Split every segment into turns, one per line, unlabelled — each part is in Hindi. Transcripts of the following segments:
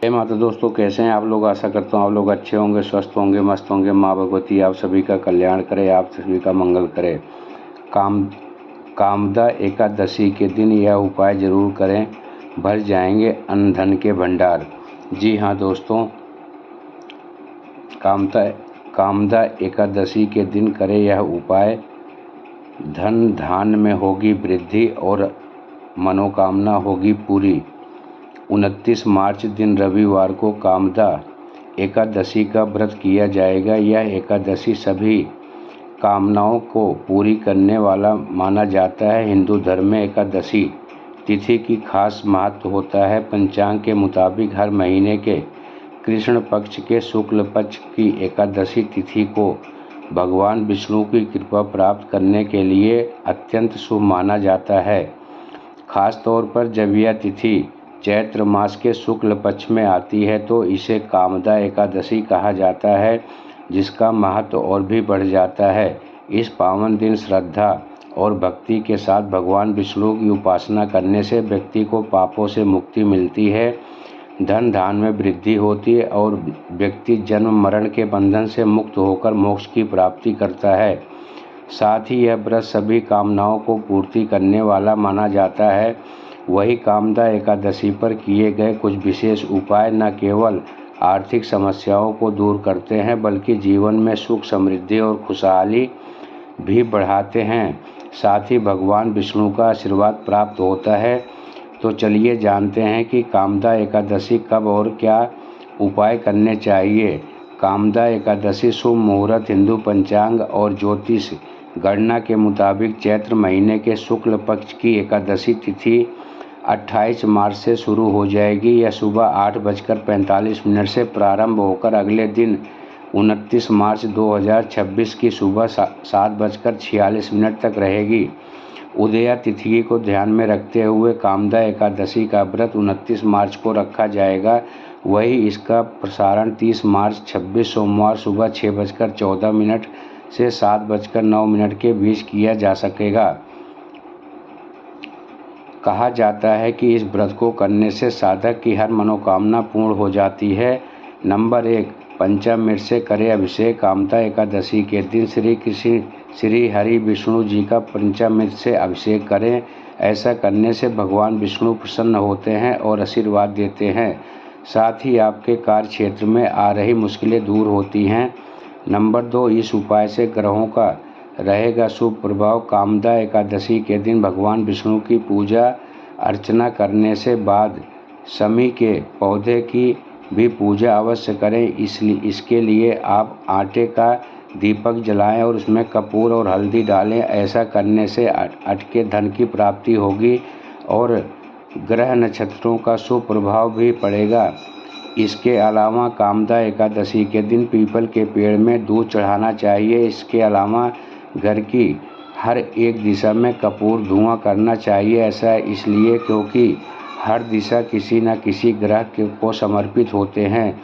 जय माता दोस्तों, कैसे हैं आप लोग। आशा करता हूँ आप लोग अच्छे होंगे, स्वस्थ होंगे, मस्त होंगे। माँ भगवती आप सभी का कल्याण करे, आप सभी का मंगल करे। कामदा एकादशी के दिन यह उपाय जरूर करें, भर जाएंगे अन्न धन के भंडार। जी हाँ दोस्तों, कामदा एकादशी के दिन करें यह उपाय, धन धान में होगी वृद्धि और मनोकामना होगी पूरी। 29 मार्च दिन रविवार को कामदा एकादशी का व्रत किया जाएगा। यह एकादशी सभी कामनाओं को पूरी करने वाला माना जाता है। हिंदू धर्म में एकादशी तिथि की खास महत्व होता है। पंचांग के मुताबिक हर महीने के कृष्ण पक्ष के शुक्ल पक्ष की एकादशी तिथि को भगवान विष्णु की कृपा प्राप्त करने के लिए अत्यंत शुभ माना जाता है। खास तौर पर जब यह तिथि चैत्र मास के शुक्ल पक्ष में आती है तो इसे कामदा एकादशी कहा जाता है, जिसका महत्व और भी बढ़ जाता है। इस पावन दिन श्रद्धा और भक्ति के साथ भगवान विष्णु की उपासना करने से व्यक्ति को पापों से मुक्ति मिलती है, धन धान में वृद्धि होती है और व्यक्ति जन्म मरण के बंधन से मुक्त होकर मोक्ष की प्राप्ति करता है। साथ ही यह व्रत सभी कामनाओं को पूर्ति करने वाला माना जाता है। वही कामदा एकादशी पर किए गए कुछ विशेष उपाय न केवल आर्थिक समस्याओं को दूर करते हैं, बल्कि जीवन में सुख समृद्धि और खुशहाली भी बढ़ाते हैं। साथ ही भगवान विष्णु का आशीर्वाद प्राप्त होता है। तो चलिए जानते हैं कि कामदा एकादशी कब और क्या उपाय करने चाहिए। कामदा एकादशी शुभ मुहूर्त हिंदू पंचांग और ज्योतिष गणना के मुताबिक चैत्र महीने के शुक्ल पक्ष की एकादशी तिथि 28 मार्च से शुरू हो जाएगी। यह सुबह 8:45 से प्रारंभ होकर अगले दिन 29 मार्च 2026 की सुबह 7:46 तक रहेगी। उदया तिथि को ध्यान में रखते हुए कामदा एकादशी का व्रत 29 मार्च को रखा जाएगा। वही इसका प्रसारण 30 मार्च 26 सोमवार सुबह 6:14 से 7:09 के बीच किया जा सकेगा। कहा जाता है कि इस व्रत को करने से साधक की हर मनोकामना पूर्ण हो जाती है। नंबर 1, पंचामृत से करें अभिषेक। कामदा एकादशी के दिन श्री हरि विष्णु जी का पंचामृत से अभिषेक करें। ऐसा करने से भगवान विष्णु प्रसन्न होते हैं और आशीर्वाद देते हैं। साथ ही आपके कार्य क्षेत्र में आ रही मुश्किलें दूर होती हैं। नंबर 2, इस उपाय से ग्रहों का रहेगा शुभ प्रभाव। कामदा एकादशी के दिन भगवान विष्णु की पूजा अर्चना करने से बाद शमी के पौधे की भी पूजा अवश्य करें। इसके लिए आप आटे का दीपक जलाएं और उसमें कपूर और हल्दी डालें। ऐसा करने से अटके धन की प्राप्ति होगी और ग्रह नक्षत्रों का शुभ प्रभाव भी पड़ेगा। इसके अलावा कामदा एकादशी के दिन पीपल के पेड़ में दूध चढ़ाना चाहिए। इसके अलावा घर की हर एक दिशा में कपूर धुआं करना चाहिए। ऐसा इसलिए क्योंकि हर दिशा किसी न किसी ग्रह को समर्पित होते हैं।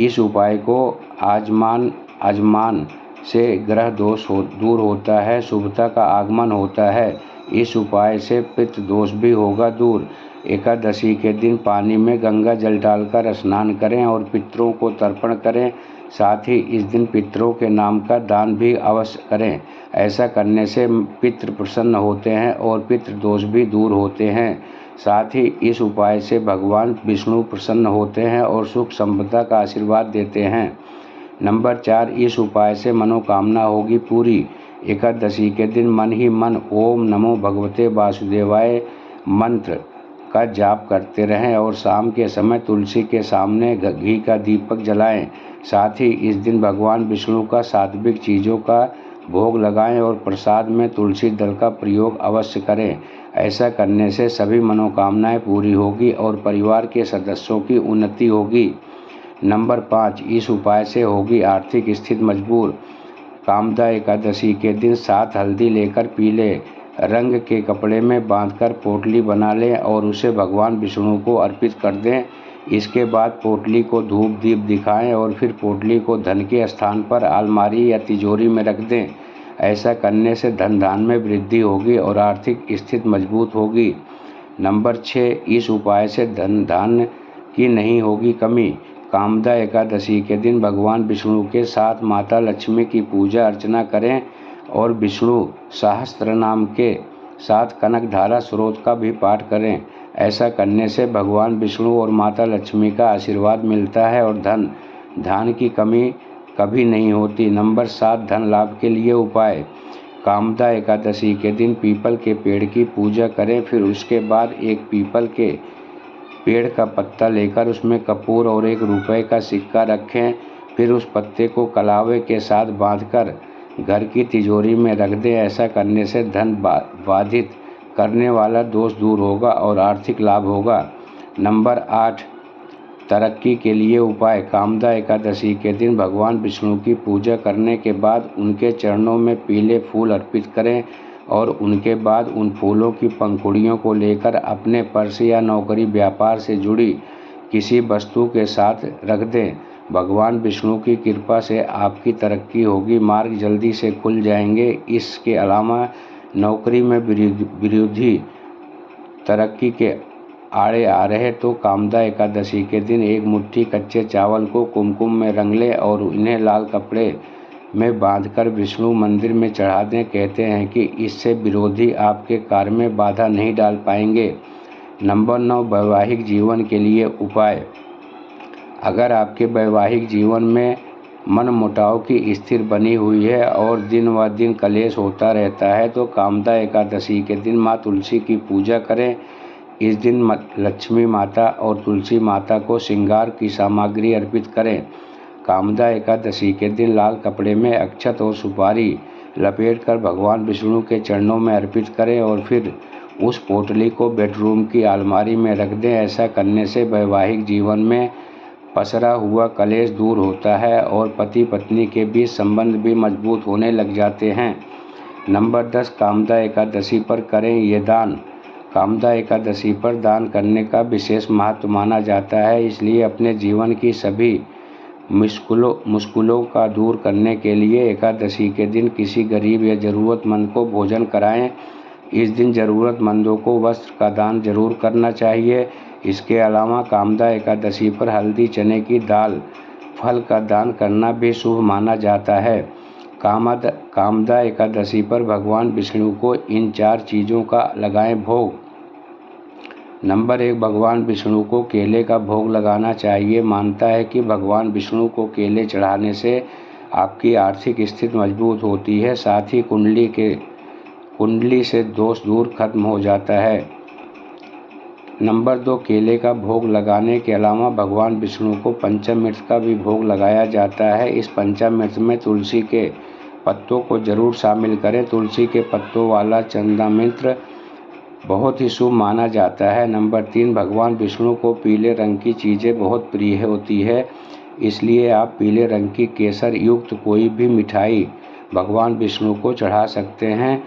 इस उपाय को आजमान से ग्रह दोष दूर होता है, शुभता का आगमन होता है। इस उपाय से पितृ दोष भी होगा दूर। एकादशी के दिन पानी में गंगा जल डालकर स्नान करें और पितरों को तर्पण करें। साथ ही इस दिन पितरों के नाम का दान भी अवश्य करें। ऐसा करने से पितृ प्रसन्न होते हैं और पितृ दोष भी दूर होते हैं। साथ ही इस उपाय से भगवान विष्णु प्रसन्न होते हैं और सुख संपदा का आशीर्वाद देते हैं। नंबर 4, इस उपाय से मनोकामना होगी पूरी। एकादशी के दिन मन ही मन ओम नमो भगवते वासुदेवाय मंत्र का जाप करते रहें और शाम के समय तुलसी के सामने घी का दीपक जलाएं। साथ ही इस दिन भगवान विष्णु का सात्विक चीज़ों का भोग लगाएं और प्रसाद में तुलसी दल का प्रयोग अवश्य करें। ऐसा करने से सभी मनोकामनाएं पूरी होगी और परिवार के सदस्यों की उन्नति होगी। नंबर 5, इस उपाय से होगी आर्थिक स्थिति मजबूत। कामदा एकादशी के दिन 7 हल्दी लेकर पीले रंग के कपड़े में बांधकर पोटली बना लें और उसे भगवान विष्णु को अर्पित कर दें। इसके बाद पोटली को धूप दीप दिखाएं और फिर पोटली को धन के स्थान पर अलमारी या तिजोरी में रख दें। ऐसा करने से धन धान में वृद्धि होगी और आर्थिक स्थिति मजबूत होगी। नंबर 6, इस उपाय से धन धान की नहीं होगी कमी। कामदा एकादशी के दिन भगवान विष्णु के साथ माता लक्ष्मी की पूजा अर्चना करें और विष्णु सहस्त्रनाम के साथ कनकधारा स्रोत का भी पाठ करें। ऐसा करने से भगवान विष्णु और माता लक्ष्मी का आशीर्वाद मिलता है और धन की कमी कभी नहीं होती। नंबर 7, धन लाभ के लिए उपाय। कामदा एकादशी के दिन पीपल के पेड़ की पूजा करें, फिर उसके बाद एक पीपल के पेड़ का पत्ता लेकर उसमें कपूर और 1 रुपये का सिक्का रखें। फिर उस पत्ते को कलावे के साथ बांधकर घर की तिजोरी में रख दें। ऐसा करने से धन बाधित करने वाला दोष दूर होगा और आर्थिक लाभ होगा। नंबर 8, तरक्की के लिए उपाय। कामदा एकादशी के दिन भगवान विष्णु की पूजा करने के बाद उनके चरणों में पीले फूल अर्पित करें और उनके बाद उन फूलों की पंखुड़ियों को लेकर अपने पर्स या नौकरी व्यापार से जुड़ी किसी वस्तु के साथ रख दें। भगवान विष्णु की कृपा से आपकी तरक्की होगी, मार्ग जल्दी से खुल जाएंगे। इसके अलावा नौकरी में विरोधी तरक्की के आड़े आ रहे तो कामदा एकादशी के दिन 1 मुट्ठी कच्चे चावल को कुमकुम में रंग लें और इन्हें लाल कपड़े में बांधकर विष्णु मंदिर में चढ़ा दें। कहते हैं कि इससे विरोधी आपके कार्य में बाधा नहीं डाल पाएंगे। नंबर 9, वैवाहिक जीवन के लिए उपाय। अगर आपके वैवाहिक जीवन में मनमुटाव की स्थिति बनी हुई है और दिन व दिन कलेश होता रहता है तो कामदा एकादशी के दिन माँ तुलसी की पूजा करें। इस दिन लक्ष्मी माता और तुलसी माता को श्रृंगार की सामग्री अर्पित करें। कामदा एकादशी के दिन लाल कपड़े में अक्षत और सुपारी लपेटकर भगवान विष्णु के चरणों में अर्पित करें और फिर उस पोटली को बेडरूम की अलमारी में रख दें। ऐसा करने से वैवाहिक जीवन में पसरा हुआ कलेश दूर होता है और पति पत्नी के बीच संबंध भी मजबूत होने लग जाते हैं। नंबर 10, कामदा एकादशी पर करें ये दान। कामदा एकादशी पर दान करने का विशेष महत्व माना जाता है, इसलिए अपने जीवन की सभी मुश्किलों का दूर करने के लिए एकादशी के दिन किसी गरीब या ज़रूरतमंद को भोजन कराएं। इस दिन ज़रूरतमंदों को वस्त्र का दान जरूर करना चाहिए। इसके अलावा कामदा एकादशी पर हल्दी, चने की दाल, फल का दान करना भी शुभ माना जाता है। कामदा एकादशी पर भगवान विष्णु को इन 4 चीज़ों का लगाएं भोग। नंबर 1, भगवान विष्णु को केले का भोग लगाना चाहिए। मानता है कि भगवान विष्णु को केले चढ़ाने से आपकी आर्थिक स्थिति मजबूत होती है, साथ ही कुंडली से दोष दूर खत्म हो जाता है। नंबर 2, केले का भोग लगाने के अलावा भगवान विष्णु को पंचामृत का भी भोग लगाया जाता है। इस पंचामृत में तुलसी के पत्तों को जरूर शामिल करें। तुलसी के पत्तों वाला चंदामृत बहुत ही शुभ माना जाता है। नंबर 3, भगवान विष्णु को पीले रंग की चीज़ें बहुत प्रिय होती है, इसलिए आप पीले रंग की केसर युक्त कोई भी मिठाई भगवान विष्णु को चढ़ा सकते हैं।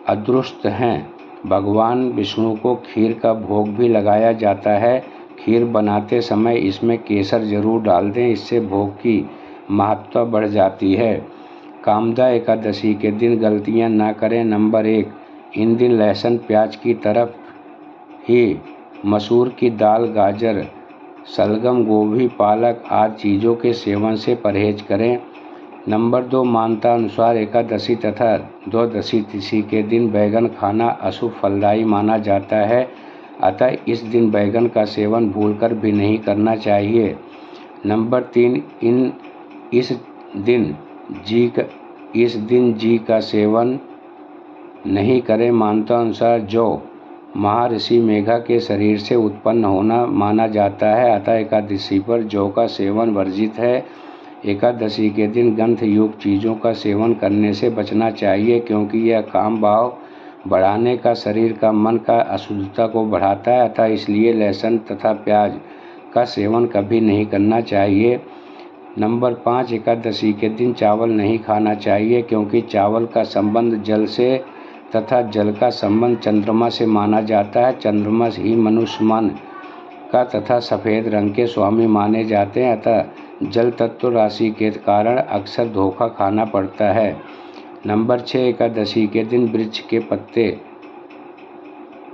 अदृष्ट हैं, भगवान विष्णु को खीर का भोग भी लगाया जाता है। खीर बनाते समय इसमें केसर जरूर डाल दें, इससे भोग की महत्ता बढ़ जाती है। कामदा एकादशी के दिन गलतियां ना करें। नंबर 1, इन दिन लहसुन प्याज की तरफ ही मसूर की दाल, गाजर, शलगम, गोभी, पालक आदि चीज़ों के सेवन से परहेज करें। नंबर 2, मान्यता अनुसार एकादशी तथा द्वादशी तिथि के दिन बैगन खाना अशुभ फलदायी माना जाता है, अतः इस दिन बैगन का सेवन भूलकर भी नहीं करना चाहिए। नंबर 3, इस दिन जी का सेवन नहीं करें। मान्यता अनुसार जौ महर्षि मेघा के शरीर से उत्पन्न होना माना जाता है, अतः एकादशी पर जौ का सेवन वर्जित है। एकादशी के दिन गंध युक्त चीज़ों का सेवन करने से बचना चाहिए, क्योंकि यह काम भाव बढ़ाने का, शरीर का, मन का अशुद्धता को बढ़ाता है, अतः इसलिए लहसुन तथा प्याज का सेवन कभी नहीं करना चाहिए। नंबर 5, एकादशी के दिन चावल नहीं खाना चाहिए, क्योंकि चावल का संबंध जल से तथा जल का संबंध चंद्रमा से माना जाता है। चंद्रमा ही मनुष्य मन का तथा सफ़ेद रंग के स्वामी माने जाते हैं, अतः जल तत्व राशि के कारण अक्सर धोखा खाना पड़ता है। नंबर 6, एकादशी के दिन वृक्ष के पत्ते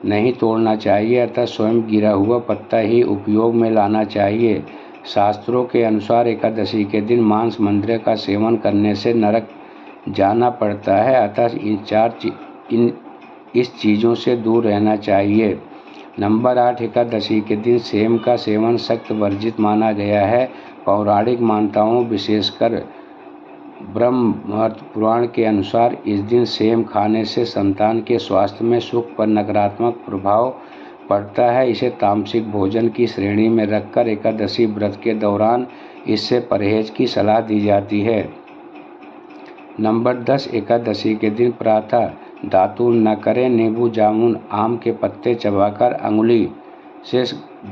नहीं तोड़ना चाहिए अतः स्वयं गिरा हुआ पत्ता ही उपयोग में लाना चाहिए। शास्त्रों के अनुसार एकादशी के दिन मांस मंद्र का सेवन करने से नरक जाना पड़ता है, अतः इस चीज़ों से दूर रहना चाहिए। नंबर 8, एकादशी के दिन सेम का सेवन सख्त वर्जित माना गया है। पौराणिक मान्यताओं विशेषकर ब्रह्म पुराण के अनुसार इस दिन सेम खाने से संतान के स्वास्थ्य में सुख पर नकारात्मक प्रभाव पड़ता है। इसे तामसिक भोजन की श्रेणी में रखकर एकादशी व्रत के दौरान इससे परहेज की सलाह दी जाती है। नंबर 10, एकादशी के दिन प्रातः दातुन न करें। नींबू, जामुन, आम के पत्ते चबाकर अंगुली से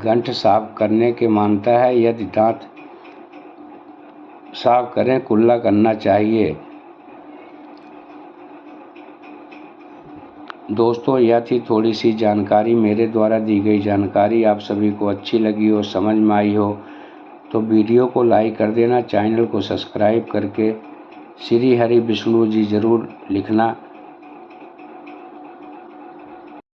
गंठ साफ करने की मान्यता है। यदि दांत साफ करें, कुल्ला करना चाहिए। दोस्तों, यह थी थोड़ी सी जानकारी। मेरे द्वारा दी गई जानकारी आप सभी को अच्छी लगी हो, समझ में आई हो तो वीडियो को लाइक कर देना। चैनल को सब्सक्राइब करके श्री हरि विष्णु जी ज़रूर लिखना।